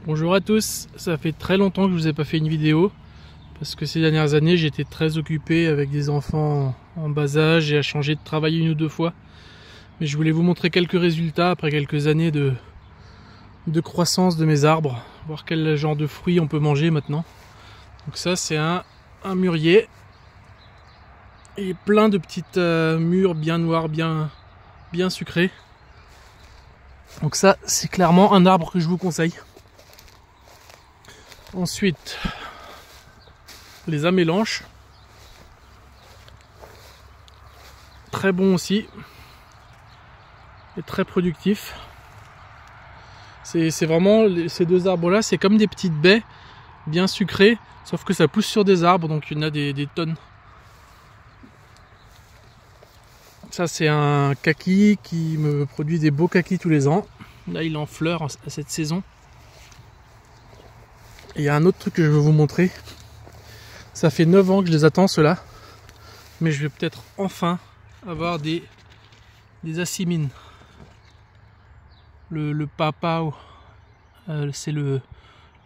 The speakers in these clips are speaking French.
Bonjour à tous, ça fait très longtemps que je vous ai pas fait une vidéo parce que ces dernières années j'étais très occupé avec des enfants en bas âge et à changer de travail une ou deux fois. Mais je voulais vous montrer quelques résultats après quelques années de croissance de mes arbres, voir quel genre de fruits on peut manger maintenant. Donc ça c'est un mûrier et plein de petites mûres bien noires, bien sucrées. Donc ça c'est clairement un arbre que je vous conseille. Ensuite, les amélanches, très bon aussi et très productif. C'est vraiment ces deux arbres là, c'est comme des petites baies bien sucrées, sauf que ça pousse sur des arbres, donc il y en a des tonnes. Ça c'est un kaki qui me produit des beaux kakis tous les ans. Là il est en fleurs à cette saison. Et il y a un autre truc que je veux vous montrer. Ça fait 9 ans que je les attends ceux-là. Mais je vais peut-être enfin avoir des assimines. Le papao, c'est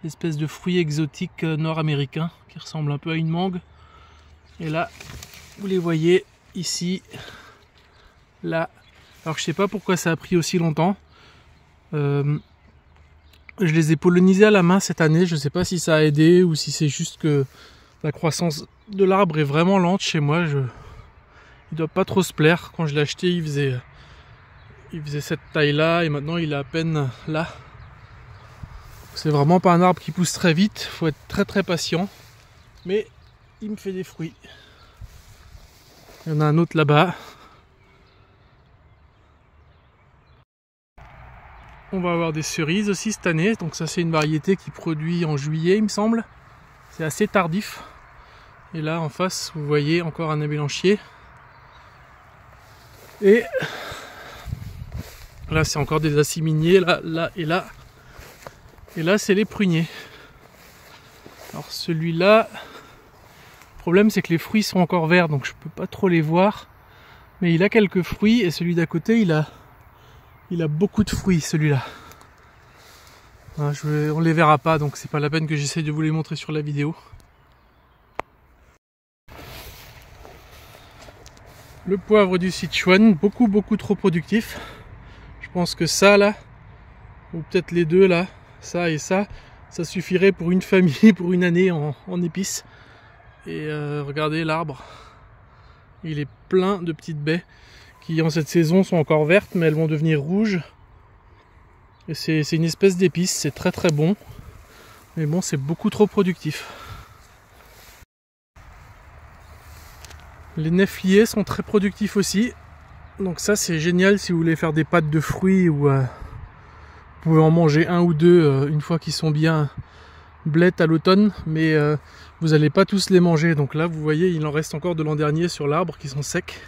l'espèce de fruit exotique nord-américain qui ressemble un peu à une mangue. Et là, vous les voyez ici, là. Alors je sais pas pourquoi ça a pris aussi longtemps. Je les ai pollinisés à la main cette année, je ne sais pas si ça a aidé ou si c'est juste que la croissance de l'arbre est vraiment lente chez moi. Il doit pas trop se plaire. Quand je l'ai acheté, il faisait cette taille-là et maintenant il est à peine là. C'est vraiment pas un arbre qui pousse très vite, il faut être très patient. Mais il me fait des fruits. Il y en a un autre là-bas. On va avoir des cerises aussi cette année, donc ça c'est une variété qui produit en juillet il me semble. C'est assez tardif. Et là en face vous voyez encore un amélanchier. Et là c'est encore des assiminiers, là et là. Et là c'est les pruniers. Alors celui-là, le problème c'est que les fruits sont encore verts donc je peux pas trop les voir. Mais il a quelques fruits et celui d'à côté il a beaucoup de fruits celui-là. On les verra pas donc c'est pas la peine que j'essaye de vous les montrer sur la vidéo. Le poivre du Sichuan, beaucoup trop productif. Je pense que ça là, ou peut-être les deux là, ça et ça suffirait pour une famille, pour une année en épices. Et regardez l'arbre, il est plein de petites baies qui en cette saison sont encore vertes mais elles vont devenir rouges. Et c'est une espèce d'épice, c'est très bon. Mais bon, c'est beaucoup trop productif. Les néfliers sont très productifs aussi. Donc ça c'est génial si vous voulez faire des pâtes de fruits ou vous pouvez en manger un ou deux une fois qu'ils sont bien blettes à l'automne. Mais vous n'allez pas tous les manger. Donc là vous voyez il en reste encore de l'an dernier sur l'arbre qui sont secs.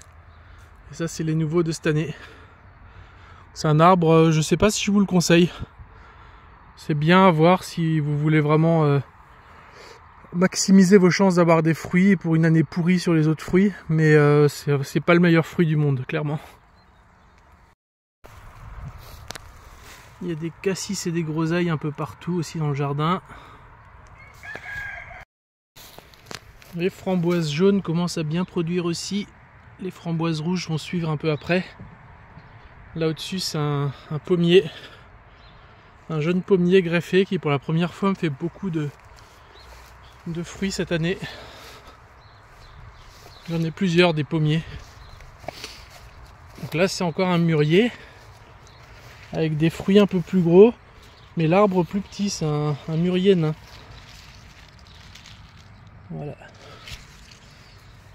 Et ça c'est les nouveaux de cette année. C'est un arbre, je sais pas si je vous le conseille. C'est bien à voir si vous voulez vraiment maximiser vos chances d'avoir des fruits pour une année pourrie sur les autres fruits. Mais c'est pas le meilleur fruit du monde, clairement. Il y a des cassis et des groseilles un peu partout aussi dans le jardin. Les framboises jaunes commencent à bien produire aussi. Les framboises rouges vont suivre un peu après. Là au-dessus c'est un pommier, un jeune pommier greffé qui pour la première fois me fait beaucoup de fruits cette année. J'en ai plusieurs des pommiers. Donc là c'est encore un mûrier avec des fruits un peu plus gros, mais l'arbre plus petit, c'est un mûrier nain. Voilà.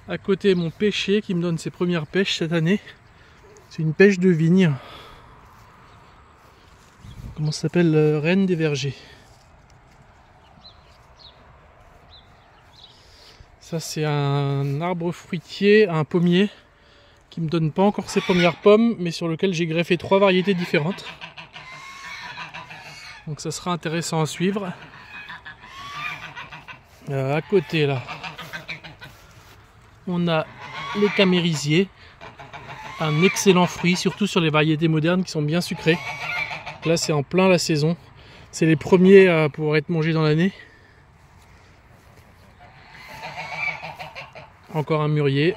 À côté mon pêcher qui me donne ses premières pêches cette année. C'est une pêche de vigne. Comment ça s'appelle? Reine des vergers. Ça c'est un arbre fruitier, un pommier qui me donne pas encore ses premières pommes, mais sur lequel j'ai greffé 3 variétés différentes. Donc ça sera intéressant à suivre. À côté là, on a les camérisiers. Un excellent fruit, surtout sur les variétés modernes qui sont bien sucrées. Là c'est en plein la saison. C'est les premiers à pouvoir être mangés dans l'année. Encore un mûrier.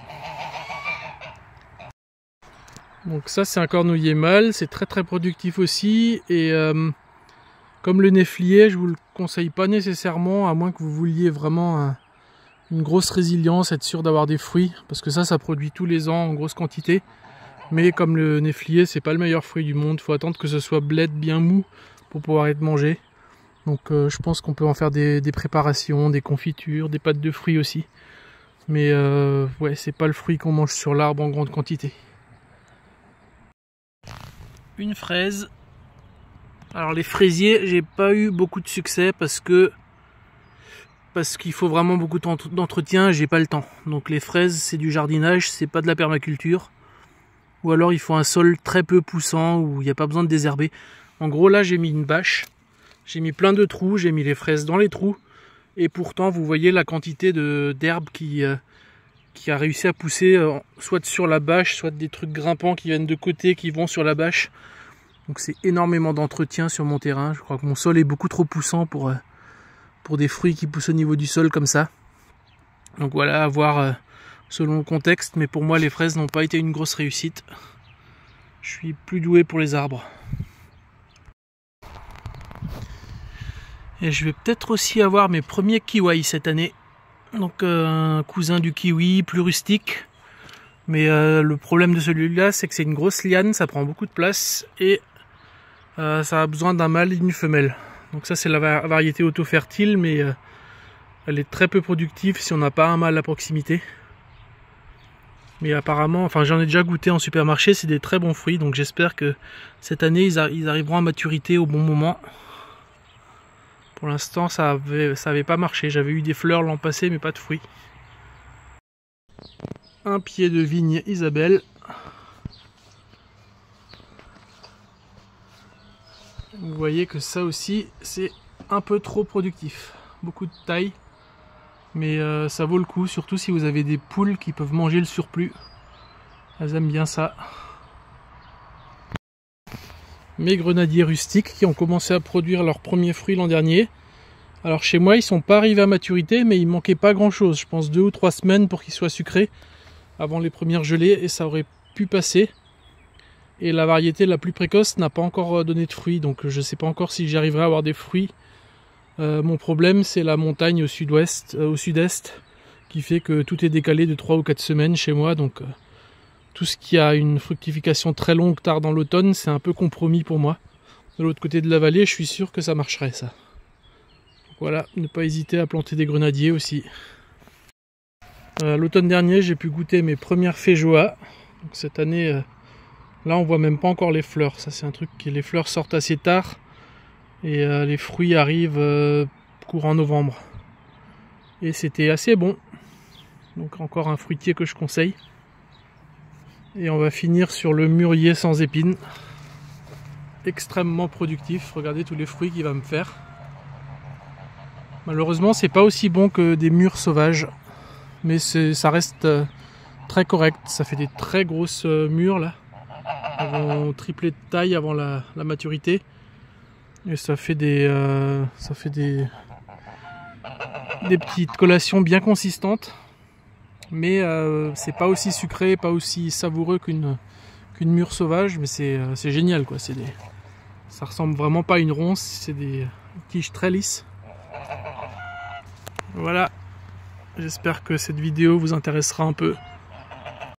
Donc ça c'est un cornouiller mâle, c'est très productif aussi. Et comme le néflier, je vous le conseille pas nécessairement, à moins que vous vouliez vraiment une grosse résilience, être sûr d'avoir des fruits, parce que ça produit tous les ans en grosse quantité. Mais comme le néflier, c'est pas le meilleur fruit du monde, faut attendre que ce soit bled bien mou pour pouvoir être mangé. Donc je pense qu'on peut en faire des préparations, des confitures, des pâtes de fruits aussi. Mais ouais, c'est pas le fruit qu'on mange sur l'arbre en grande quantité. Une fraise. Alors les fraisiers, j'ai pas eu beaucoup de succès parce qu'il faut vraiment beaucoup d'entretien, j'ai pas le temps. Donc les fraises, c'est du jardinage, c'est pas de la permaculture. Ou alors il faut un sol très peu poussant où il n'y a pas besoin de désherber. En gros là j'ai mis une bâche, j'ai mis plein de trous, j'ai mis les fraises dans les trous. Et pourtant vous voyez la quantité d'herbe qui a réussi à pousser soit sur la bâche, soit des trucs grimpants qui viennent de côté, qui vont sur la bâche. Donc c'est énormément d'entretien sur mon terrain. Je crois que mon sol est beaucoup trop poussant pour des fruits qui poussent au niveau du sol comme ça. Donc voilà, à voir selon le contexte. Mais pour moi les fraises n'ont pas été une grosse réussite. Je suis plus doué pour les arbres. Et je vais peut-être aussi avoir mes premiers kiwis cette année. Donc un cousin du kiwi, plus rustique. Mais le problème de celui-là, c'est que c'est une grosse liane, ça prend beaucoup de place. Et ça a besoin d'un mâle et d'une femelle. Donc ça c'est la variété auto-fertile, mais elle est très peu productive si on n'a pas un mâle à proximité. Mais apparemment, enfin j'en ai déjà goûté en supermarché, c'est des très bons fruits. Donc j'espère que cette année ils arriveront à maturité au bon moment. Pour l'instant ça avait pas marché, j'avais eu des fleurs l'an passé mais pas de fruits. Un pied de vigne Isabelle. Vous voyez que ça aussi c'est un peu trop productif. Beaucoup de taille. Mais ça vaut le coup, surtout si vous avez des poules qui peuvent manger le surplus. Elles aiment bien ça. Mes grenadiers rustiques qui ont commencé à produire leurs premiers fruits l'an dernier. Alors chez moi ils sont pas arrivés à maturité, mais il manquait pas grand chose. Je pense 2 ou 3 semaines pour qu'ils soient sucrés avant les premières gelées, et ça aurait pu passer. Et la variété la plus précoce n'a pas encore donné de fruits, donc je sais pas encore si j'arriverai à avoir des fruits. Mon problème c'est la montagne au sud-ouest, au sud-est, qui fait que tout est décalé de 3 ou 4 semaines chez moi, donc tout ce qui a une fructification très longue tard dans l'automne, c'est un peu compromis pour moi. De l'autre côté de la vallée, je suis sûr que ça marcherait ça. Donc voilà, ne pas hésiter à planter des grenadiers aussi. L'automne dernier, j'ai pu goûter mes premières feijoas. Donc cette année, là on voit même pas encore les fleurs. Ça c'est un truc les fleurs sortent assez tard. Et les fruits arrivent courant novembre. Et c'était assez bon. Donc encore un fruitier que je conseille. Et on va finir sur le mûrier sans épines. Extrêmement productif. Regardez tous les fruits qu'il va me faire. Malheureusement c'est pas aussi bon que des mûres sauvages. Mais ça reste très correct. Ça fait des très grosses mûres là. Elles vont tripler de taille avant la maturité. Et ça fait des petites collations bien consistantes. Mais c'est pas aussi sucré, pas aussi savoureux qu'une mûre sauvage. Mais c'est génial quoi. Ça ressemble vraiment pas à une ronce. C'est des tiges très lisses. Voilà. J'espère que cette vidéo vous intéressera un peu.